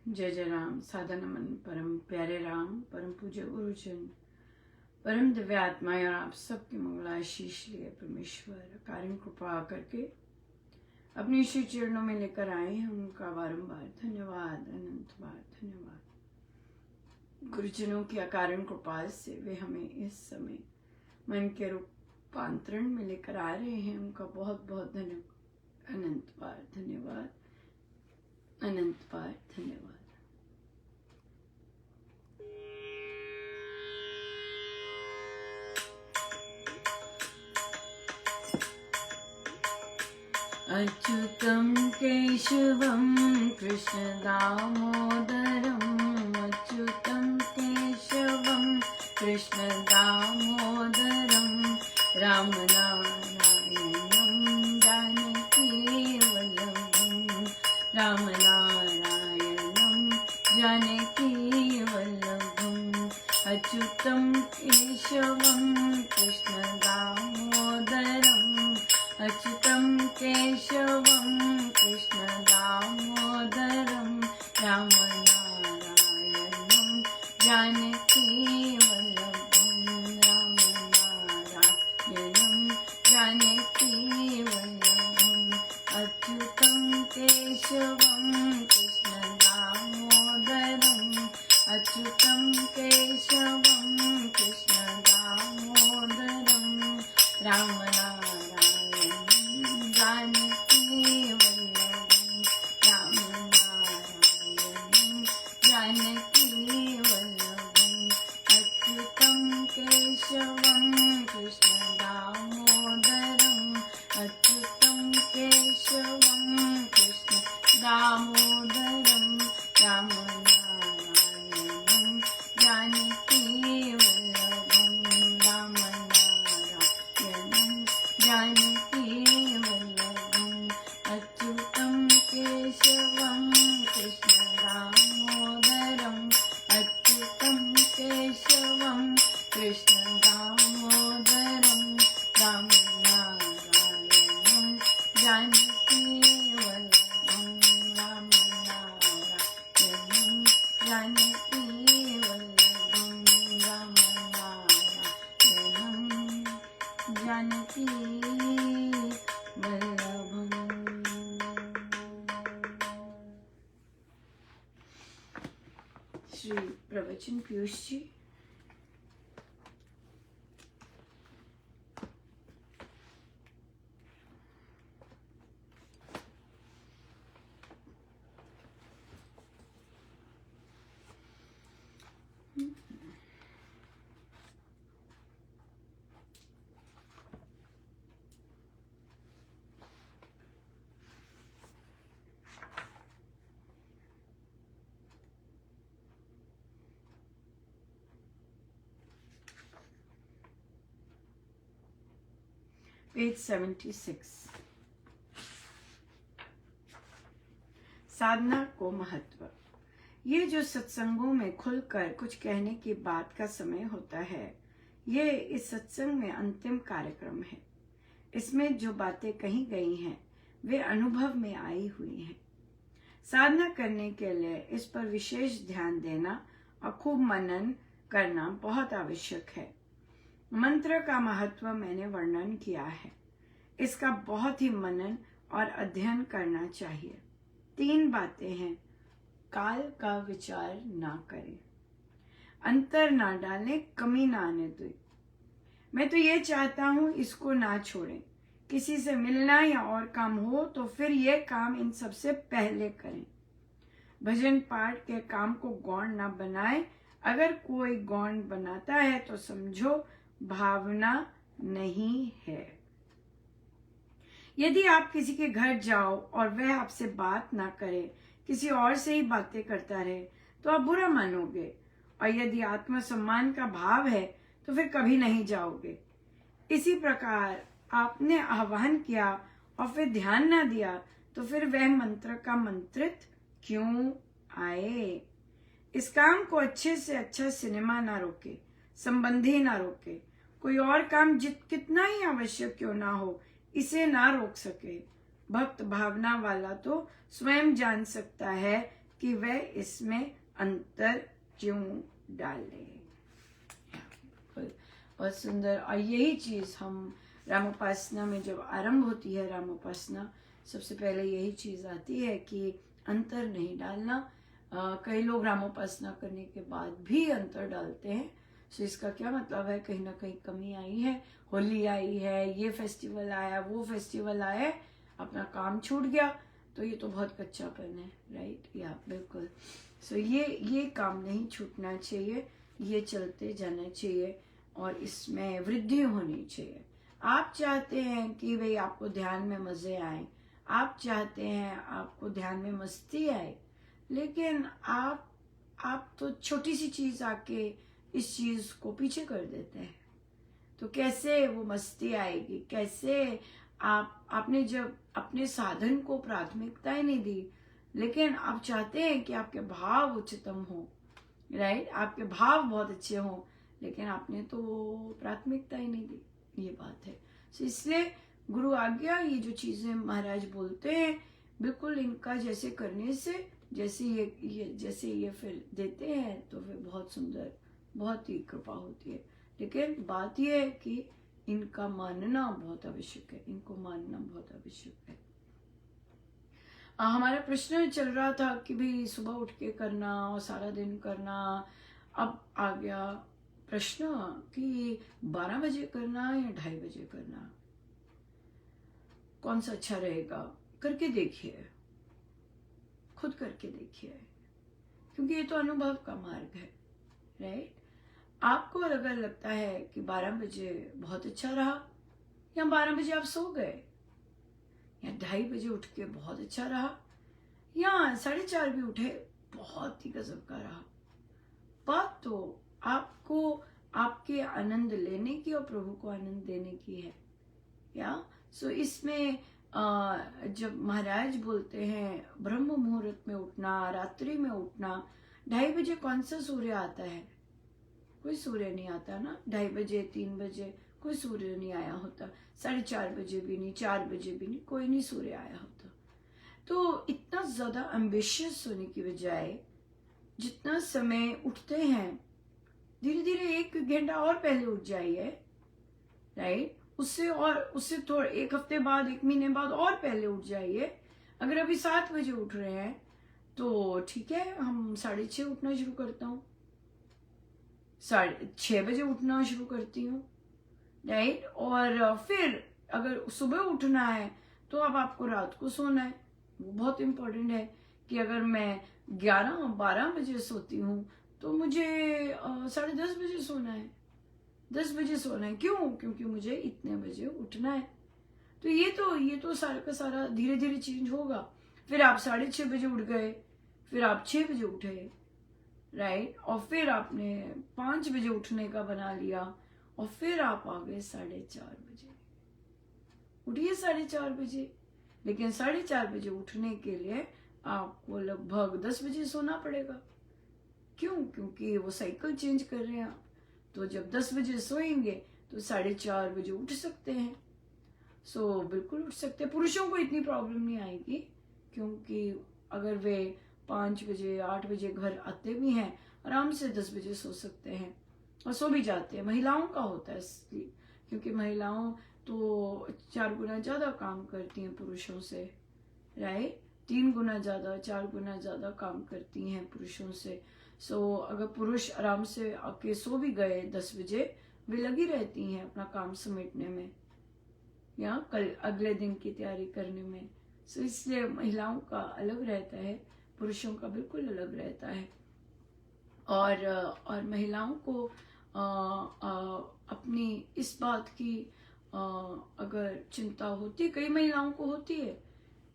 जय जय राम। सादा नमन परम प्यारे राम, परम पूज्य गुरुजन, परम दिव्य आत्माएं और आप सबकी मंगलाशीष लिए परमेश्वर कारण कृपा करके अपने श्री चरणों में लेकर आए हैं। उनका बारंबार धन्यवाद, अनंत बार धन्यवाद। गुरुजनों की अकारण कृपा से वे हमें इस समय मन के रूपांतरण में लेकर आ रहे हैं। उनका बहुत बहुत धन्यवाद, अनंत बार धन्यवाद, अनंत बार धन्यवाद। अच्युतं केशवं कृष्ण दामोदरम्, अच्युतं केशवं कृष्ण दामोदरम्, रामनारायणं जानकी वल्लभम्, रामनारायणं जानकी वल्लभम्, अच्युतं केशवं कृष्ण दामोदरम्, अच्युतं केशवं कृष्ण दामोदरं, रामनारायणं जानकी वल्लभं, रामनारायणं जानकी वल्लभम्, अच्युतं केशवं कृष्ण दामोदरम्, अच्युतं केशवं कृष्ण दामोदरं, रामनारायणं जानकी वल्लभं, रामनारायणं जानकी वल्लभम्, अच्युतं केशवं कृष्ण दामोदरम्, अच्युतं केशवं कृष्ण दामोदरं, रामनारायणं जानकी वल्लभं, रामनारायणं जानकी वल्लभम्, अच्युतं केशवं कृष्ण दामोदरम्, अच्युतं केशवं कृष्ण दामोदरम्, रामनारायणं जानकी वल्लभम्, रामनारायणं जानकी वल्लभम्, रामनारायणं जानकी वल्लभम्। श्री प्रवचन पीयूष जी। पेज 76। साधना को महत्व। ये जो सत्संगों में खुलकर कुछ कहने की बात का समय होता है, ये इस सत्संग में अंतिम कार्यक्रम है। इसमें जो बातें कही गई हैं वे अनुभव में आई हुई हैं। साधना करने के लिए इस पर विशेष ध्यान देना और खूब मनन करना बहुत आवश्यक है। मंत्र का महत्व मैंने वर्णन किया है। इसका बहुत ही मनन और अध्ययन करना चाहिए। 3 बातें हैं। काल का विचार ना करें, अंतर ना डालें, कमी ना आने दें। मैं तो ये चाहता हूं इसको ना छोड़ें। किसी से मिलना या और काम हो तो फिर ये काम इन सबसे पहले करें। भजन पाठ के काम को गौण ना बनाएं। अगर कोई गौण बनाता है तो समझो भावना नहीं है। यदि आप किसी के घर जाओ और वह आपसे बात ना करे, किसी और से ही बातें करता रहे, तो आप बुरा मानोगे। और यदि आत्मसम्मान का भाव है तो फिर कभी नहीं जाओगे। इसी प्रकार आपने आह्वान किया और फिर ध्यान ना दिया तो फिर वह मंत्र का मंत्रित क्यों आए। इस काम को अच्छे से अच्छा सिनेमा ना रोके, संबंधी ना रोके, कोई और काम कितना ही आवश्यक क्यों ना हो, इसे ना रोक सके। भक्त भावना वाला तो स्वयं जान सकता है कि वह इसमें अंतर क्यों डाले। बहुत सुंदर। और यही चीज हम रामोपासना में जब आरंभ होती है रामोपासना, सबसे पहले यही चीज आती है कि अंतर नहीं डालना। कई लोग रामोपासना करने के बाद भी अंतर डालते हैं। सो इसका क्या मतलब है, कहीं ना कहीं कमी आई है, होली आई है, ये फेस्टिवल आया, वो फेस्टिवल आया, अपना काम छूट गया, तो ये तो बहुत कच्चापन है, राइट। या बिल्कुल। सो ये काम नहीं छूटना चाहिए, ये चलते जाना चाहिए और इसमें वृद्धि होनी चाहिए। आप चाहते हैं कि भाई आपको ध्यान में मजे आए, आप चाहते हैं आपको ध्यान में मस्ती आए, लेकिन आप तो छोटी सी चीज आके इस चीज को पीछे कर देते हैं, तो कैसे वो मस्ती आएगी, कैसे आपने जब अपने साधन को प्राथमिकता ही नहीं दी, लेकिन आप चाहते हैं कि आपके भाव उच्चतम हो, राइट, आपके भाव बहुत अच्छे हों, लेकिन आपने तो प्राथमिकता ही नहीं दी, ये बात है। तो इसलिए गुरु आज्ञा, ये जो चीजें महाराज बोलते हैं, बिल्कुल इनका जैसे करने से, जैसे ये फिर देते हैं, तो फिर बहुत सुंदर, बहुत ही कृपा होती है। लेकिन बात यह है कि इनका मानना बहुत आवश्यक है, इनको मानना बहुत आवश्यक है। हमारा प्रश्न चल रहा था कि भाई सुबह उठ के करना और सारा दिन करना। अब आ गया प्रश्न कि 12 बजे करना या 2:30 बजे करना, कौन सा अच्छा रहेगा। करके देखिए, खुद करके देखिए, क्योंकि ये तो अनुभव का मार्ग है, राइट। आपको अगर लगता है कि 12 बजे बहुत अच्छा रहा, या 12 बजे आप सो गए, या 2:30 बजे उठ के बहुत अच्छा रहा, या 4:30 भी उठे, बहुत ही गजब का रहा, बात तो आपको आपके आनंद लेने की और प्रभु को आनंद देने की है। या सो इसमें जब महाराज बोलते हैं ब्रह्म मुहूर्त में उठना, रात्रि में उठना, 2:30 बजे कौन सा सूर्य आता है, कोई सूर्य नहीं आता ना। 2:30 बजे 3 बजे कोई सूर्य नहीं आया होता, 4:30 बजे भी नहीं, 4 बजे भी नहीं, कोई नहीं सूर्य आया होता। तो इतना ज्यादा एम्बिशियस होने की बजाय जितना समय उठते हैं, धीरे धीरे 1 घंटा और पहले उठ जाइए, राइट। उससे थोड़ा 1 हफ्ते बाद, 1 महीने बाद और पहले उठ जाइए। अगर अभी 7 बजे उठ रहे हैं तो ठीक है, हम 6:30 उठना शुरू करता हूँ, 6:30 बजे उठना शुरू करती हूँ, राइट। और फिर अगर सुबह उठना है तो अब आपको रात को सोना है, वो बहुत इंपॉर्टेंट है कि अगर मैं 11-12 बजे सोती हूँ तो मुझे 10:30 बजे सोना है, 10 बजे सोना है। क्यों? क्योंकि मुझे इतने बजे उठना है। तो ये तो सारा का सारा धीरे धीरे चेंज होगा। फिर आप 6:30 बजे उठ गए, फिर आप 6 बजे उठे, राइट, और फिर आपने 5 बजे उठने का बना लिया, और फिर आप आ गए 4:30 बजे। उठिए 4:30 बजे, लेकिन 4:30 बजे उठने के लिए आपको लगभग 10 बजे सोना पड़ेगा। क्यों? क्योंकि वो साइकिल चेंज कर रहे हैं आप। तो जब 10 बजे सोएंगे तो 4:30 बजे उठ सकते हैं। सो बिल्कुल उठ सकते हैं। पुरुषों को इतनी प्रॉब्लम नहीं आएगी, क्योंकि अगर वे 5 बजे 8 बजे घर आते भी हैं, आराम से 10 बजे सो सकते हैं और सो भी जाते हैं। महिलाओं का होता है इसलिए, क्योंकि महिलाओं तो 4 गुना ज्यादा काम करती हैं पुरुषों से, राइट। 3 गुना ज्यादा, 4 गुना ज्यादा काम करती हैं पुरुषों से। सो अगर पुरुष आराम से आके सो भी गए 10 बजे, वे लगी रहती हैं अपना काम समेटने में या कल अगले दिन की तैयारी करने में। सो इसलिए महिलाओं का अलग रहता है, पुरुषों का बिल्कुल अलग रहता है। और महिलाओं को अपनी इस बात की अगर चिंता होती, कई महिलाओं को होती है,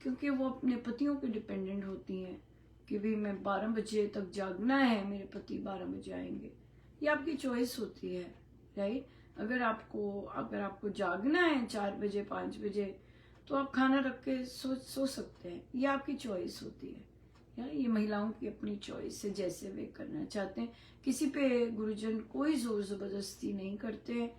क्योंकि वो अपने पतियों पे डिपेंडेंट होती हैं कि भाई मैं 12 बजे तक जागना है, मेरे पति 12 बजे आएंगे। ये आपकी चॉइस होती है, राइट। अगर आपको जागना है 4 बजे 5 बजे, तो आप खाना रख के सो सकते हैं, ये आपकी चॉइस होती है। या ये महिलाओं की अपनी चॉइस है, जैसे वे करना चाहते हैं। किसी पे गुरुजन कोई जोर जबरदस्ती नहीं करते हैं,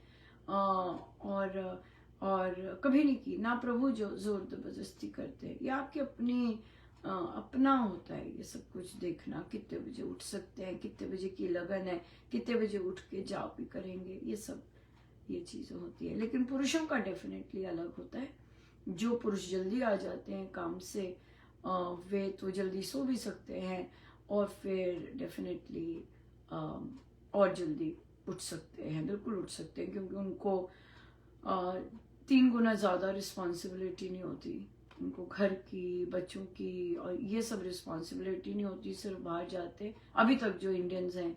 और कभी नहीं की, ना प्रभु जो जोर जबरदस्ती करते हैं। ये आपकी अपनी अपना होता है ये सब कुछ देखना, कितने बजे उठ सकते हैं, कितने बजे की लगन है, कितने बजे उठ के जॉब भी करेंगे, ये चीज़ें होती है। लेकिन पुरुषों का डेफिनेटली अलग होता है। जो पुरुष जल्दी आ जाते हैं काम से, वे तो जल्दी सो भी सकते हैं और फिर डेफिनेटली और जल्दी उठ सकते हैं, बिल्कुल उठ सकते हैं, क्योंकि उनको 3 गुना ज़्यादा रिस्पॉन्सिबिलिटी नहीं होती। उनको घर की, बच्चों की और ये सब रिस्पॉन्सिबिलिटी नहीं होती, सिर्फ बाहर जाते। अभी तक जो इंडियंस हैं,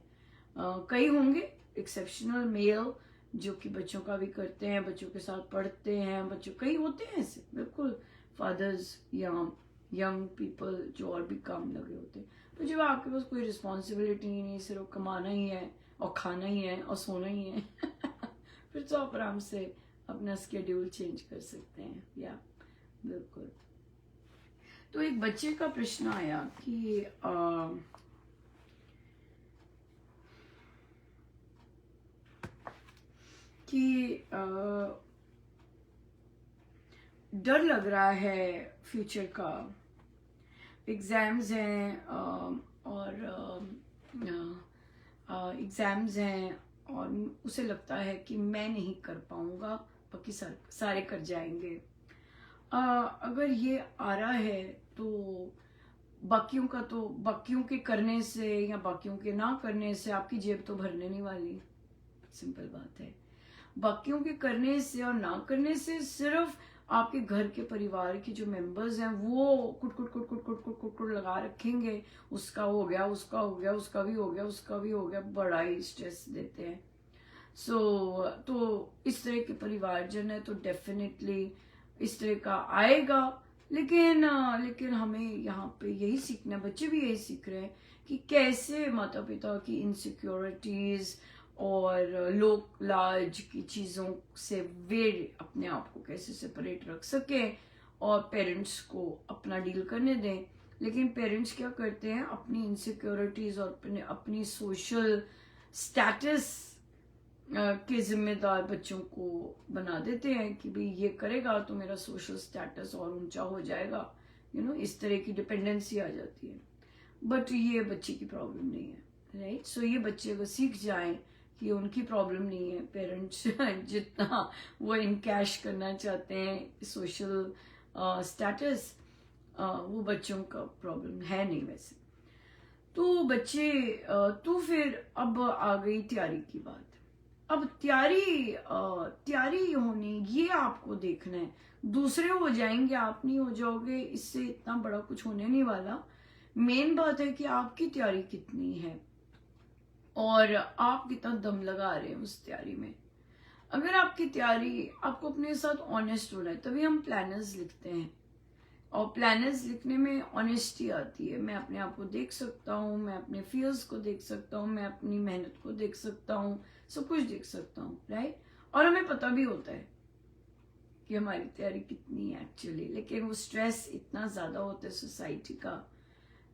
कई होंगे एक्सेप्शनल मेल जो कि बच्चों का भी करते हैं, बच्चों के साथ पढ़ते हैं, बच्चों कई होते हैं ऐसे बिल्कुल फादर्स या यंग पीपल जो और भी काम लगे होते हैं। तो जब आपके पास कोई रिस्पॉन्सिबिलिटी नहीं, सिर्फ कमाना ही है और खाना ही है और सोना ही है फिर तो आप आराम से अपना स्केड्यूल चेंज कर सकते हैं। या बिल्कुल। तो एक बच्चे का प्रश्न आया कि डर लग रहा है फ्यूचर का, एग्जाम्स हैं और एग्जाम्स हैं और उसे लगता है कि मैं नहीं कर पाऊंगा, बाकी सारे कर जाएंगे। अगर ये आ रहा है तो बाकियों के करने से या बाकियों के ना करने से आपकी जेब तो भरने नहीं वाली, सिंपल बात है। बाकियों के करने से और ना करने से सिर्फ आपके घर के परिवार के जो मेंबर्स हैं वो कुट लगा रखेंगे, उसका हो गया, उसका हो गया, उसका भी हो गया, उसका भी हो गया, बड़ा ही स्ट्रेस देते हैं। तो इस तरह के परिवारजन है तो डेफिनेटली इस तरह का आएगा। लेकिन हमें यहाँ पे यही सीखना, बच्चे भी यही सीख रहे हैं कि कैसे माता पिता की इनसिक्योरिटीज और लोक लाज की चीज़ों से वे अपने आप को कैसे सेपरेट रख सके और पेरेंट्स को अपना डील करने दें। लेकिन पेरेंट्स क्या करते हैं, अपनी इनसिक्योरिटीज और अपनी सोशल स्टेटस के जिम्मेदार बच्चों को बना देते हैं कि भाई ये करेगा तो मेरा सोशल स्टेटस और ऊंचा हो जाएगा, इस तरह की डिपेंडेंसी आ जाती है। बट ये बच्चे की प्रॉब्लम नहीं है, राइट। सो ये बच्चे अगर सीख जाएं कि उनकी प्रॉब्लम नहीं है, पेरेंट्स जितना वो इनकैश करना चाहते हैं सोशल स्टेटस, वो बच्चों का प्रॉब्लम है नहीं वैसे। तो बच्चे तो फिर अब आ गई तैयारी की बात। अब तैयारी होनी, ये आपको देखना है। दूसरे हो जाएंगे, आप नहीं हो जाओगे, इससे इतना बड़ा कुछ होने नहीं वाला। मेन बात है कि आपकी तैयारी कितनी है और आप कितना दम लगा रहे हैं उस तैयारी में। अगर आपकी तैयारी, आपको अपने साथ ऑनेस्ट होना है, तभी हम प्लानर्स लिखते हैं। और प्लानर्स लिखने में ऑनेस्टी आती है। मैं अपने आप को देख सकता हूँ, मैं अपने फियर्स को देख सकता हूँ, मैं अपनी मेहनत को देख सकता हूँ, सब कुछ देख सकता हूँ, राइट। और हमें पता भी होता है कि हमारी तैयारी कितनी है एक्चुअली। लेकिन वो स्ट्रेस इतना ज्यादा होता है सोसाइटी का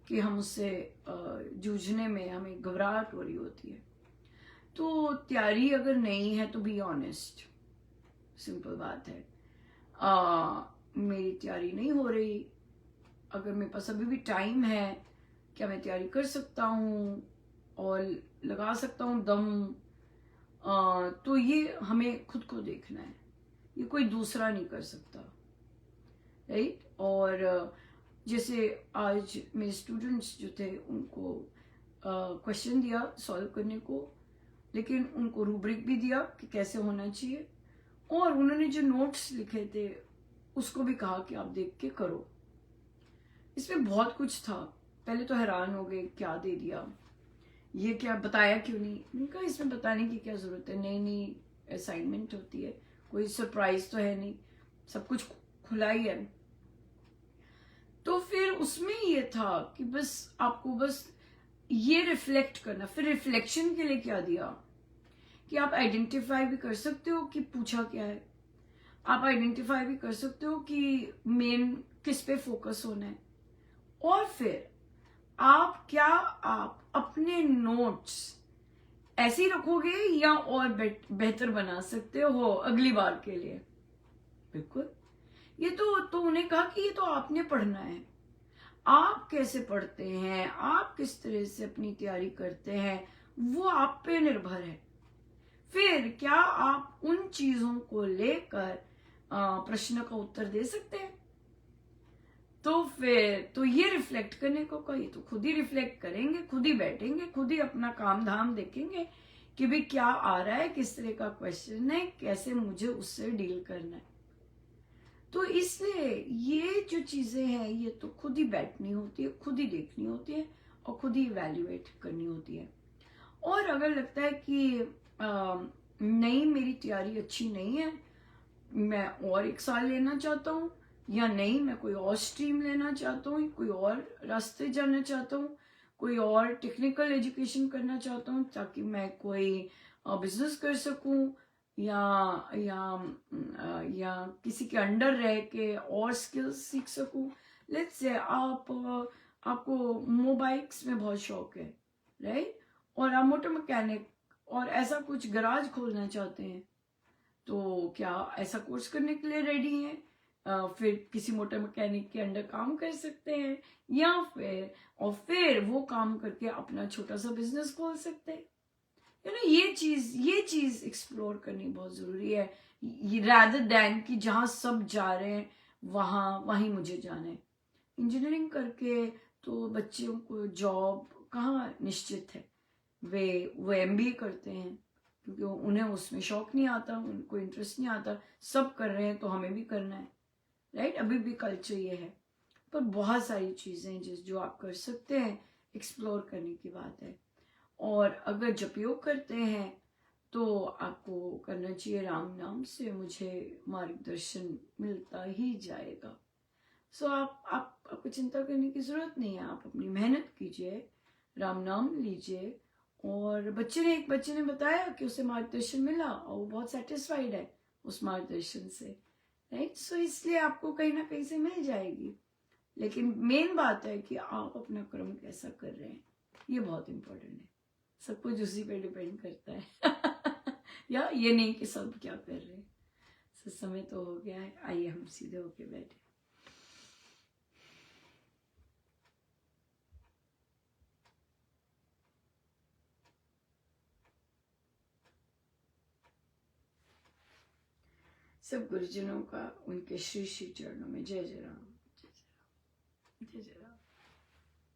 कि हम उससे जूझने में हमें घबराहट हो रही होती है। तो तैयारी अगर नहीं है तो बी ऑनेस्ट, सिंपल बात है। मेरी तैयारी नहीं हो रही, अगर मेरे पास अभी भी टाइम है, क्या मैं तैयारी कर सकता हूँ और लगा सकता हूँ दम, तो ये हमें खुद को देखना है, ये कोई दूसरा नहीं कर सकता, राइट। और जैसे आज मेरे स्टूडेंट्स जो थे उनको क्वेश्चन दिया सॉल्व करने को, लेकिन उनको रूब्रिक भी दिया कि कैसे होना चाहिए, और उन्होंने जो नोट्स लिखे थे उसको भी कहा कि आप देख के करो। इसमें बहुत कुछ था, पहले तो हैरान हो गए, क्या दे दिया, ये क्या बताया क्यों नहीं। उनका इसमें बताने की क्या जरूरत है, नई नई असाइनमेंट होती है, कोई सरप्राइज तो है नहीं, सब कुछ खुला ही है। तो फिर उसमें ये था कि बस आपको बस ये रिफ्लेक्ट करना। फिर रिफ्लेक्शन के लिए क्या दिया कि आप आइडेंटिफाई भी कर सकते हो कि पूछा क्या है, आप आइडेंटिफाई भी कर सकते हो कि मेन किस पे फोकस होना है, और फिर आप अपने नोट्स ऐसे ही रखोगे या और बेहतर बना सकते हो अगली बार के लिए। बिल्कुल, ये तो उन्हें कहा कि ये तो आपने पढ़ना है, आप कैसे पढ़ते हैं, आप किस तरह से अपनी तैयारी करते हैं, वो आप पे निर्भर है। फिर क्या आप उन चीजों को लेकर प्रश्न का उत्तर दे सकते हैं? तो फिर तो ये रिफ्लेक्ट करने को कही, तो खुद ही रिफ्लेक्ट करेंगे, खुद ही बैठेंगे, खुद ही अपना काम धाम देखेंगे कि भाई क्या आ रहा है, किस तरह का क्वेश्चन है, कैसे मुझे उससे डील करना है। तो इसलिए ये जो चीजें हैं ये तो खुद ही बैठनी होती है, खुद ही देखनी होती है और खुद ही इवेल्युएट करनी होती है। और अगर लगता है कि नहीं मेरी तैयारी अच्छी नहीं है, मैं और एक साल लेना चाहता हूँ, या नहीं मैं कोई और स्ट्रीम लेना चाहता हूँ, कोई और रास्ते जाना चाहता हूँ, कोई और टेक्निकल एजुकेशन करना चाहता हूँ ताकि मैं कोई बिजनेस कर सकूं, या या किसी के अंडर रह के और स्किल्स सीख सकूं। लेट्स से आपको मोबाइल्स में बहुत शौक है, राइट, और आप मोटर मैकेनिक और ऐसा कुछ गराज खोलना चाहते हैं, तो क्या ऐसा कोर्स करने के लिए रेडी हैं? फिर किसी मोटर मैकेनिक के अंडर काम कर सकते हैं, या फिर वो काम करके अपना छोटा सा बिजनेस खोल सकते हैं। ये चीज एक्सप्लोर करनी बहुत जरूरी है, रादर देन कि जहां सब जा रहे हैं वहीं मुझे जाना है। इंजीनियरिंग करके तो बच्चों को जॉब कहाँ निश्चित है। वो एमबीए करते हैं क्योंकि उन्हें उसमें शौक नहीं आता, उनको इंटरेस्ट नहीं आता, सब कर रहे हैं तो हमें भी करना है, राइट। अभी भी कल्चर ये है। पर बहुत सारी चीजें जो आप कर सकते हैं, एक्सप्लोर करने की बात है। और अगर जपयोग करते हैं तो आपको करना चाहिए राम नाम से मुझे मार्गदर्शन मिलता ही जाएगा। सो आपको चिंता करने की जरूरत नहीं है, आप अपनी मेहनत कीजिए, राम नाम लीजिए। और एक बच्चे ने बताया कि उसे मार्गदर्शन मिला और वो बहुत सेटिस्फाइड है उस मार्गदर्शन से, राइट। सो इसलिए आपको कहीं ना कहीं से मिल जाएगी, लेकिन मेन बात है कि आप अपना कर्म कैसा कर रहे हैं, ये बहुत इंपॉर्टेंट है। सब कुछ उसी पे डिपेंड करता है या ये नहीं कि सब क्या कर रहे हैं। समय तो हो गया है, आइए हम सीधे होके बैठे। सब गुरुजनों का उनके श्री श्री चरणों में जय जय राम, जय जय राम, जय जय राम।